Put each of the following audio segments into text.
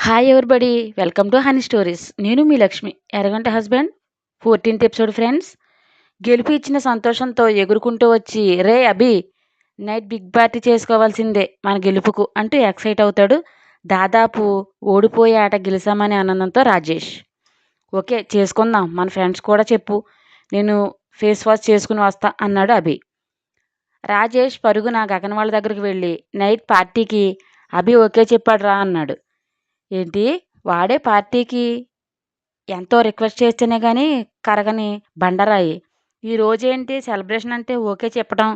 Hi everybody, welcome to honey stories. నేను మీ లక్ష్మి, ఎరగంట హస్బెండ్. 14th episode friends. గెలుపు ఇచ్చిన సంతోషంతో ఎగురుకుంటూ వచ్చి, రే అభి, నైట్ బిగ్ పార్టీ చేసుకోవాల్సిందే మన గెలుపుకు అంటూ ఎక్సైట్ అవుతాడు. దాదాపు ఓడిపోయే ఆట గెలిచామనే ఆనందంతో రాజేష్. ఓకే చేసుకుందాం, మన ఫ్రెండ్స్ కూడా చెప్పు, నేను ఫేస్ వాష్ చేసుకుని వస్తా అన్నాడు అభి. రాజేష్ పరుగున గగన్ వాళ్ళ దగ్గరికి వెళ్ళి, నైట్ పార్టీకి అభి ఓకే చెప్పాడు రా అన్నాడు. ఏంటి, వాడే పార్టీకి ఎంతో రిక్వెస్ట్ చేస్తేనే కానీ కరగని బండరాయి, ఈరోజేంటి సెలబ్రేషన్ అంటే ఓకే చెప్పడం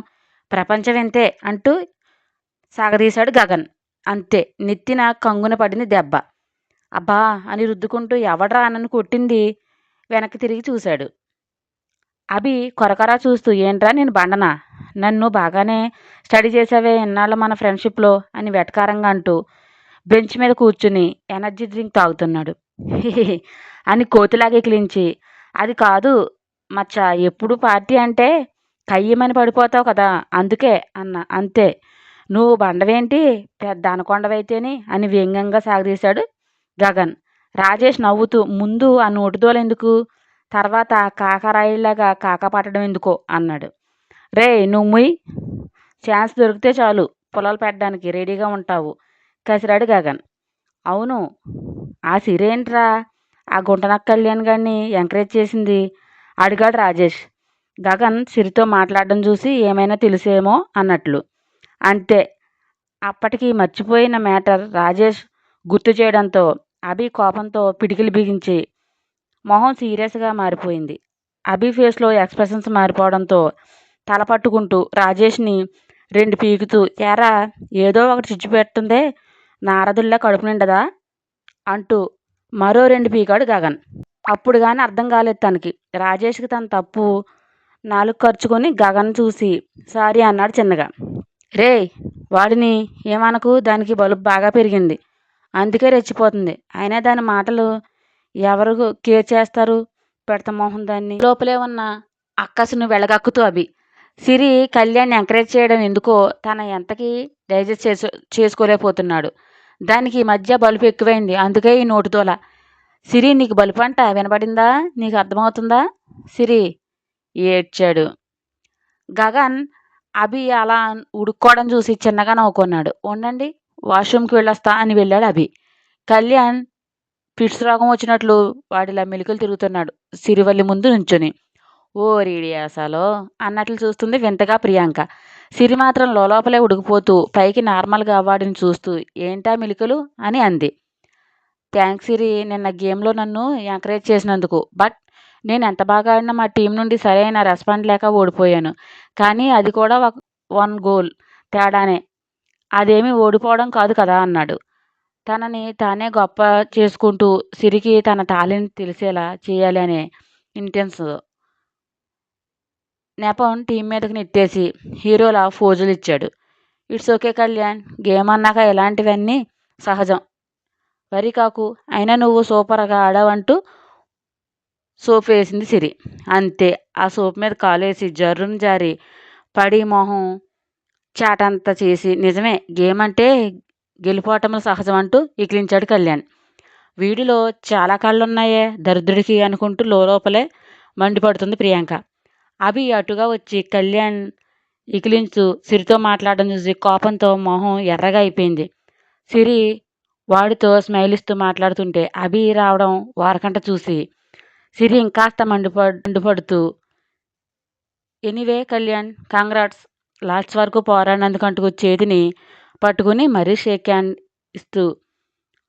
ప్రపంచం ఎంతే అంటూ సాగదీశాడు గగన్. అంతే, నెత్తిన కంగున పడింది దెబ్బ. అబ్బా అని రుద్దుకుంటూ ఎవడ్రా నన్ను కొట్టింది వెనక్కి తిరిగి చూశాడు. అభి కొరకరా చూస్తూ, ఏంట్రా నేను బండనా, నన్ను బాగానే స్టడీ చేసావే ఇన్నాళ్ళు మన ఫ్రెండ్షిప్లో అని వెటకారంగా అంటూ బెంచ్ మీద కూర్చుని ఎనర్జీ డ్రింక్ తాగుతున్నాడు. అని కోతిలాగే కిలించి, అది కాదు మచ్చ, ఎప్పుడు పార్టీ అంటే కయ్యమని పడిపోతావు కదా అందుకే అన్న. అంతే, నువ్వు బండవేంటి పెద్ద అనకొండవైతేని అని వ్యంగ్యంగా సాగదీశాడు గగన్. రాజేష్ నవ్వుతూ, ముందు ఆ నోటిదోలెందుకు, తర్వాత కాకరాయిలాగా కాక పట్టడం ఎందుకో అన్నాడు. రే నువ్వు ఛాన్స్ దొరికితే చాలు పొలాలు పెట్టడానికి రెడీగా ఉంటావు కసిరాడు గగన్. అవును, ఆ సిరేంట్రా ఆ గుంటనక్క కళ్యాణ్ గారిని ఎంకరేజ్ చేసింది అడిగాడు రాజేష్. గగన్ సిరితో మాట్లాడడం చూసి ఏమైనా తెలిసేమో అన్నట్లు. అంతే, అప్పటికి మర్చిపోయిన మ్యాటర్ రాజేష్ గుర్తు చేయడంతో అభి కోపంతో పిడికిలు బిగించి మొహం సీరియస్గా మారిపోయింది. అభి ఫేస్లో ఎక్స్ప్రెషన్స్ మారిపోవడంతో తల పట్టుకుంటూ రాజేష్ని రెండు పీకుతూ, ఎరా ఏదో ఒకటి చిచ్చు పెడుతుందే, నారదుల్లా కడుపు నిండదా అంటూ మరో రెండు పీకాడు గగన్. అప్పుడు కానీ అర్థం కాలేదు తనకి. రాజేష్కి తన తప్పు నాలుగు ఖర్చుకొని గగన్ చూసి సారీ అన్నాడు చిన్నగా. రే వాడిని ఏమనకు, దానికి బలుపు బాగా పెరిగింది అందుకే రెచ్చిపోతుంది. అయినా దాని మాటలు ఎవరు కేర్ చేస్తారు, పెడత మోహన్ దాన్ని లోపలే ఉన్న అక్కసును వెళ్ళగక్కుతూ అభి. సిరి కళ్యాణ్ ఎంకరేజ్ చేయడం ఎందుకో తన ఎంతకీ డైజెస్ట్ చేసుకోలేకపోతున్నాడు. దానికి ఈ మధ్య బలుపు ఎక్కువైంది, అందుకే ఈ నోటుతోల. సిరి నీకు బలుపు అంట వినపడిందా, నీకు అర్థమవుతుందా? సిరి ఏడ్చాడు. గగన్ అభి అలా ఉడుక్కోవడం చూసి చిన్నగా నవ్వుకున్నాడు. ఉండండి వాష్రూమ్కి వెళ్ళొస్తా అని వెళ్ళాడు అభి. కళ్యాణ్ ఫిట్స్ రోగం వచ్చినట్లు వాడిలా మెలికలు తిరుగుతున్నాడు సిరివల్లి ముందు నుంచుని. ఓ రీడియాసాలో అన్నట్లు చూస్తుంది వింతగా ప్రియాంక. సిరి మాత్రం లోపలే ఉడికిపోతూ పైకి నార్మల్గా వాడిని చూస్తూ, ఏంటా మెలికలు అని అంది. థ్యాంక్స్ సిరి, నిన్న గేమ్లో నన్ను ఎంకరేజ్ చేసినందుకు. బట్ నేను ఎంత బాగా ఆడినా మా టీం నుండి సరైన రెస్పాండ్ లేక ఓడిపోయాను. కానీ అది కూడా వన్ గోల్ తేడానే, అదేమీ ఓడిపోవడం కాదు కదా అన్నాడు. తనని తానే గొప్ప చేసుకుంటూ సిరికి తన టాలెంట్ తెలిసేలా చేయాలి అనే ఇంటెన్స్ నెపం టీం మీదకి నెట్టేసి హీరోలా ఫోజులు ఇచ్చాడు. ఇట్స్ ఓకే కళ్యాణ్, గేమ్ అన్నాక ఇలాంటివన్నీ సహజం, వరి కాకు, అయినా నువ్వు సూపర్గా ఆడావంటూ సోప్ వేసింది సిరి. అంతే, ఆ సోప్ మీద కాలేసి జర్రును జారి పడి మొహం చాటంతా చేసి, నిజమే గేమ్ అంటే గెలిపోవటంలో సహజం అంటూ ఇకిలించాడు కళ్యాణ్. వీడిలో చాలా కళ్ళున్నాయే దరిద్రుడికి అనుకుంటూ లోపలే మండిపడుతుంది ప్రియాంక. అభి అటుగా వచ్చి కళ్యాణ్ ఇకిలించు సిరితో మాట్లాడడం చూసి కోపంతో మొహం ఎర్రగా అయిపోయింది. సిరి వాడితో స్మైల్ ఇస్తూ మాట్లాడుతుంటే అభి రావడం వారకంట చూసి సిరి ఇంకాస్త మండిపడుతూ, ఎనీవే కళ్యాణ్ కాంగ్రాట్స్, లాస్ట్ వరకు పోరాడినందుకంటూ చేతిని పట్టుకుని మరీ షేక్ హ్యాండ్ ఇస్తూ.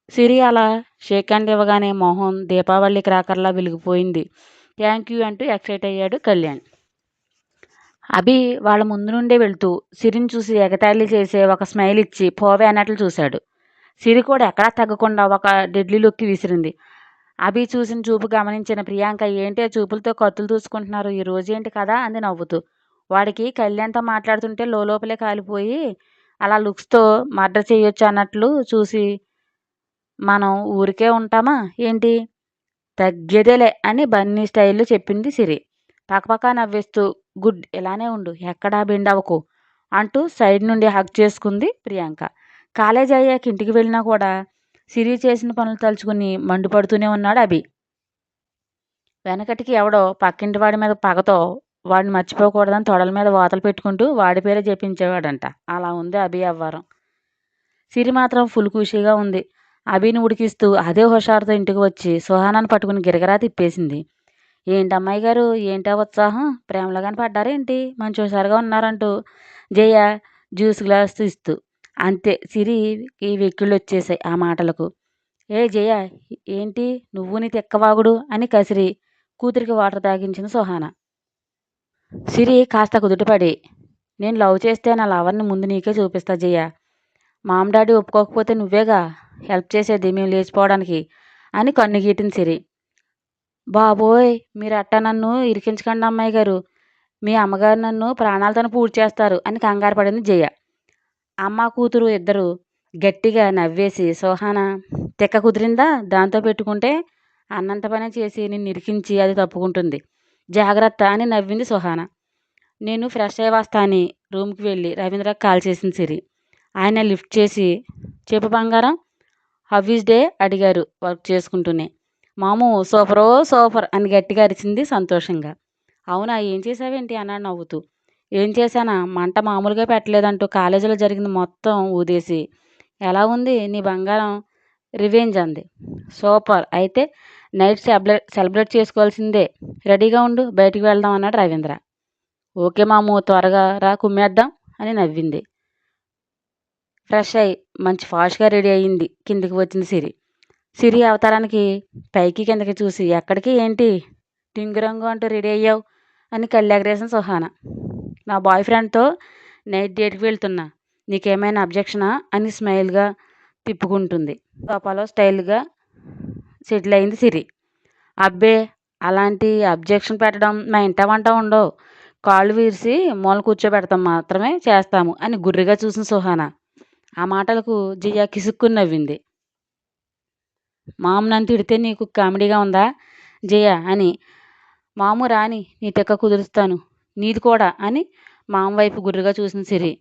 సిరి అలా షేక్ హ్యాండ్ ఇవ్వగానే మొహం దీపావళి క్రాకర్లా వెలిగిపోయింది. థ్యాంక్ యూ అంటూ ఎక్సైట్ అయ్యాడు కళ్యాణ్. అభి వాళ్ళ ముందు నుండే వెళ్తూ సిరిని చూసి ఎగతాళి చేసే ఒక స్మైల్ ఇచ్చి పోవే అన్నట్లు చూశాడు. సిరి కూడా ఎక్కడా తగ్గకుండా ఒక డెడ్లీ లుక్కి విసిరింది. అభి చూసిన చూపు గమనించిన ప్రియాంక, ఏంటి ఆ చూపులతో కత్తులు దూసుకుంటున్నారు ఈ రోజేంటి కదా అంది నవ్వుతూ. వాడికి కళ్యాణ్తో మాట్లాడుతుంటే లోపలే కాలిపోయి అలా లుక్స్తో మర్డర్ చేయొచ్చు అన్నట్లు చూసి మనం ఊరికే ఉంటామా ఏంటి, తగ్గేదేలే అని బన్నీ స్టైల్లో చెప్పింది సిరి. పక్కపక్క నవ్వేస్తూ, గుడ్, ఇలానే ఉండు, ఎక్కడా బెండ్ అవ్వకు అంటూ సైడ్ నుండి హగ్ చేసుకుంది ప్రియాంక. కాలేజ్ అయ్యాక ఇంటికి వెళ్ళినా కూడా సిరి చేసిన పనులు తలుచుకుని మండిపడుతూనే ఉన్నాడు అభి. వెనకటికి ఎవడో పక్కింటి వాడి మీద పగతో వాడిని మర్చిపోకూడదని తొడల మీద వాతలు పెట్టుకుంటూ వాడి పేరే చెప్పించేవాడంట. అలా ఉంది అభి అవ్వారం. సిరి మాత్రం ఫుల్ ఖుషీగా ఉంది. అభిని ఉడికిస్తూ అదే హుషారుతో ఇంటికి వచ్చి సుహానాను పట్టుకుని గిరగరా తిప్పేసింది. ఏంటమ్మాయి గారు, ఏంటా ఉత్సాహం, ప్రేమలో కానీ పడ్డారేంటి, మంచి హుషారుగా ఉన్నారంటూ జయ జ్యూస్ గ్లాస్ ఇస్తూ. అంతే, సిరికి వెక్కిళ్ళు వచ్చేసాయి ఆ మాటలకు. ఏ జయ, ఏంటి నువ్వు నీ తిక్కవాగుడు అని కసిరి కూతురికి వాటర్ తాగించింది సుహాన. సిరి కాస్త కుదుటపడి, నేను లవ్ చేస్తే నా లవర్ని ముందు నీకే చూపిస్తా జయ, మామ్ డాడీ ఒప్పుకోకపోతే నువ్వేగా హెల్ప్ చేసేది మేము లేచిపోవడానికి అని కన్ను గీటింది సిరి. బాబోయ్, మీరు అట్టా నన్ను ఇరికించకండి అమ్మాయి గారు, మీ అమ్మగారు నన్ను ప్రాణాలతో పూర్తి చేస్తారు అని కంగారు పడింది జయ. అమ్మ కూతురు ఇద్దరు గట్టిగా నవ్వేసి, సుహాన తిక్క కుదిరిందా, దాంతో పెట్టుకుంటే అన్నంత పని చేసి నిన్ను ఇరికించి అది తప్పుకుంటుంది, జాగ్రత్త అని నవ్వింది సుహాన. నేను ఫ్రెష్ అయ్యి వస్తా అని రూమ్కి వెళ్ళి రవీంద్రకు కాల్ చేసింది సిరి. ఆయన లిఫ్ట్ చేసి, చెప్పు బంగారం, హౌ ఈజ్ డే అడిగారు వర్క్ చేసుకుంటూనే. మాము సూపరో సూపర్ అని గట్టిగా అరిచింది సంతోషంగా. అవునా, ఏం చేసావేంటి అన్నాడు నవ్వుతూ. ఏం చేశానా, మంట మామూలుగా పెట్టలేదంటూ కాలేజీలో జరిగింది మొత్తం ఊదేసి, ఎలా ఉంది నీ బంగారం రివెంజ్ అంది. సూపర్, అయితే నైట్ సెలబ్రేట్ చేసుకోవాల్సిందే, రెడీగా ఉండు, బయటికి వెళ్దాం అన్నాడు రవీంద్ర. ఓకే మాము, త్వరగా రా కుమ్మేద్దాం అని నవ్వింది. ఫ్రెష్ అయ్యి మంచి ఫాస్ట్గా రెడీ అయ్యింది కిందికి వచ్చింది సిరి. సిరి అవతారానికి పైకి కిందకి చూసి, ఎక్కడికి ఏంటి టింగురంగు అంటూ రెడీ అయ్యావు అని కళ్ళెగరేసిన సుహాన. నా బాయ్ ఫ్రెండ్తో నైట్ డేట్కి వెళ్తున్నా, నీకేమైనా అబ్జెక్షనా అని స్మైల్గా తిప్పుకుంటుంది. సోఫాలో స్టైల్గా సెటిల్ అయింది సిరి. అబ్బే, అలాంటి అబ్జెక్షన్ పెట్టడం మా ఇంట వంట ఉండవు, కాళ్ళు వీరిసి మూల కూర్చోబెడతాం మాత్రమే చేస్తాము అని గుర్రిగా చూసిన సుహాన. ఆ మాటలకు జియా కిసుక్కుని నవ్వింది. మామ నన్ను తిడితే నీకు కామెడీగా ఉందా జయ అని. మాము రాని నీ తెక్క కుదురుస్తాను, నీది కూడా అని మామ వైపు గుర్రుగా చూసిన సిరి.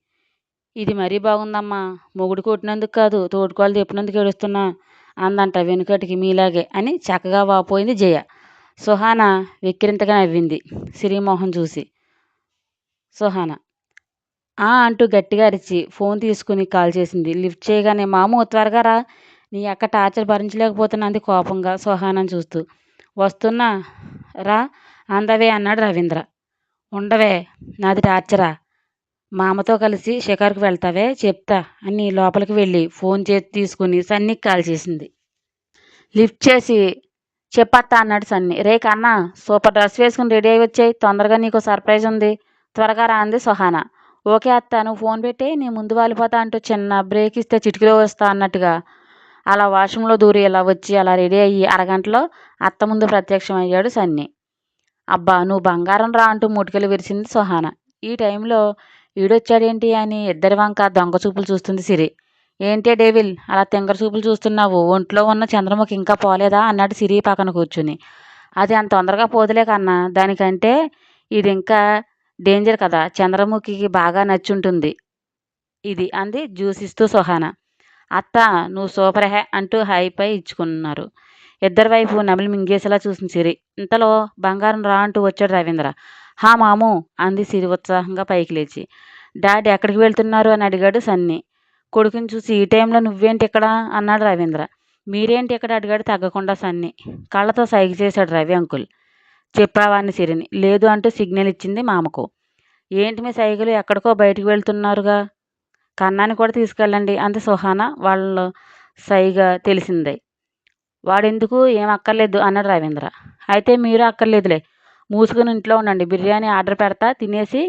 ఇది మరీ బాగుందమ్మా, మొగుడు కొట్టినందుకు కాదు తోడుకోళ్ళు తిప్పినందుకు ఏడుస్తున్నా అందంట వెనుకటికి మీలాగే అని చక్కగా వాపోయింది జయ. సుహాన వెక్కిరింతగా నవ్వింది సిరి మోహన్ చూసి. సుహాన అంటూ గట్టిగా అరిచి ఫోన్ తీసుకుని కాల్ చేసింది. లిఫ్ట్ చేయగానే, మాము త్వరగా రా, నీ అక్క టార్చర్ భరించలేకపోతున్నది కోపంగా సుహానని చూస్తూ. వస్తున్నా రా, అందవే అన్నాడు రవీంద్ర. ఉండవే, నాది టార్చరా, మామతో కలిసి షికారుకు వెళ్తావే చెప్తా అని లోపలికి వెళ్ళి ఫోన్ చేతి తీసుకుని సన్నీకి కాల్ చేసింది. లిఫ్ట్ చేసి, చెప్పత్తా అన్నాడు సన్నీ. రే కన్నా, సూపర్ డ్రెస్ వేసుకుని రెడీ అయి వచ్చాయి, తొందరగా నీకు సర్ప్రైజ్ ఉంది, త్వరగా రా అంది సుహాన. ఓకే అత్త, నువ్వు ఫోన్ పెట్టి నీ ముందు వాలిపోతా అంటూ చిన్న బ్రేక్ ఇస్తే చిటికలో వస్తా అన్నట్టుగా అలా వాష్రూమ్లో దూరి ఇలా వచ్చి అలా రెడీ అయ్యి అరగంటలో అత్త ముందు ప్రత్యక్షం అయ్యాడు సన్నీ. అబ్బా, నువ్వు బంగారం రా అంటూ ముటికలు విరిచింది సుహాన. ఈ టైంలో ఈడొచ్చాడేంటి అని ఇద్దరి వంక దొంగ చూపులు చూస్తుంది సిరి. ఏంటే డేవిల్, అలా తింగర చూపులు చూస్తున్నావు, ఒంట్లో ఉన్న చంద్రముఖి ఇంకా పోలేదా అన్నాడు సిరి పక్కన కూర్చుని. అది అంత తొందరగా పోదులే కన్నా, దానికంటే ఇది ఇంకా డేంజర్ కదా, చంద్రముఖికి బాగా నచ్చుంటుంది ఇది అంది జ్యూస్ ఇస్తూ సుహాన. అత్త నువ్వు సూపర్ హే అంటూ హైపై ఇచ్చుకున్నారు. ఇద్దరి వైపు నమిలి మింగేసేలా చూసిన సిరి. ఇంతలో బంగారం రా అంటూ వచ్చాడు రవీంద్ర. హా మాము అంది సిరి ఉత్సాహంగా పైకి లేచి. డాడీ ఎక్కడికి వెళ్తున్నారు అని అడిగాడు సన్నీ. కొడుకుని చూసి, ఈ టైంలో నువ్వేంటి ఇక్కడ అన్నాడు రవీంద్ర. మీరేంటి ఇక్కడ అడిగాడు తగ్గకుండా సన్నీ. కళ్ళతో సైగ చేశాడు రవి అంకుల్. చెప్పావాన్ని సిరిని. లేదు అంటూ సిగ్నల్ ఇచ్చింది మామకు. ఏంటి మీ సైగలు, ఎక్కడికో బయటికి వెళ్తున్నారుగా, కన్నాని కూడా తీసుకెళ్ళండి అంది సుహాన వాళ్ళ సైగ తెలిసిందే. వాడెందుకు, ఏం అక్కర్లేదు అన్నాడు రవీంద్ర. అయితే మీరు అక్కర్లేదులే, మూసుకుని ఇంట్లో ఉండండి, బిర్యానీ ఆర్డర్ పెడతా, తినేసి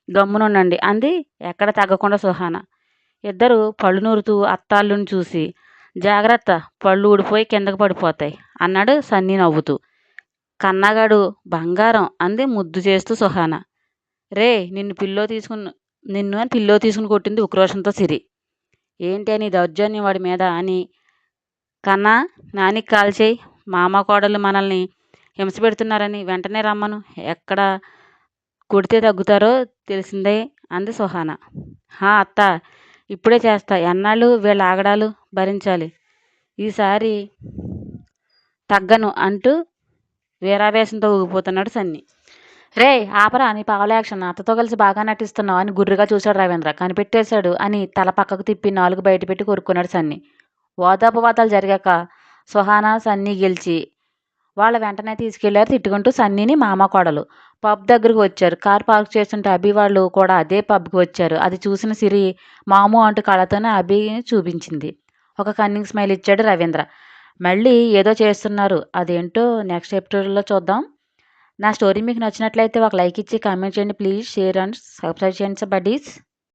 గమ్మునుండండి అంది ఎక్కడ తగ్గకుండా సుహాన. ఇద్దరు పళ్ళు నూరుతూ అత్తాళ్ళుని చూసి, జాగ్రత్త, పళ్ళు ఊడిపోయి కిందకు పడిపోతాయి అన్నాడు సన్నీ నవ్వుతూ. కన్నాగాడు బంగారం అంది ముద్దు చేస్తూ సుహాన. రే, నిన్ను అని పిల్లో తీసుకుని కొట్టింది ఉక్రోషంతో సిరి. ఏంటి అని దౌర్జన్యం వాడి మీద అని. కన్నా, నానికి కాల్ చేయి, మామ కోడలు మనల్ని హింస పెడుతున్నారని వెంటనే రమ్మను, ఎక్కడ కొడితే తగ్గుతారో తెలిసిందే అంది సుహాన. అత్త, ఇప్పుడే చేస్తా, ఎన్నాళ్ళు వీళ్ళ ఆగడాలు భరించాలి, ఈసారి తగ్గను అంటూ వీరావేశంతో ఊగిపోతున్నాడు సన్నీ. రే ఆపరా నీ పావల యాక్షన్, అత్తతో కలిసి బాగా నటిస్తున్నావు అని గుర్రుగా చూశాడు రవీంద్ర. కనిపెట్టేశాడు అని తల పక్కకు తిప్పి నాలుగు బయటపెట్టి కొరుక్కున్నాడు సన్నీ. వాదోపవాదాలు జరిగాక సుహానా సన్నీ గెలిచి వాళ్ళ వెంటనే తీసుకెళ్లారు తిట్టుకుంటూ సన్నీని మామ కోడలు. పబ్ దగ్గరకు వచ్చారు. కార్ పార్క్ చేస్తుంటే అభి వాళ్ళు కూడా అదే పబ్కి వచ్చారు. అది చూసిన సిరి మాము అంటూ కళ్ళతోనే అభిని చూపించింది. ఒక కన్నింగ్ స్మైల్ ఇచ్చాడు రవీంద్ర. మళ్ళీ ఏదో చేస్తున్నారు, అదేంటో నెక్స్ట్ ఎపిసోడ్లో చూద్దాం. నా స్టోరీ మీకు నచ్చినట్లయితే ఒక లైక్ ఇచ్చి కామెంట్ చేయండి ప్లీజ్. షేర్ అండ్ సబ్స్క్రైబ్ చేయండి బడ్డీస్.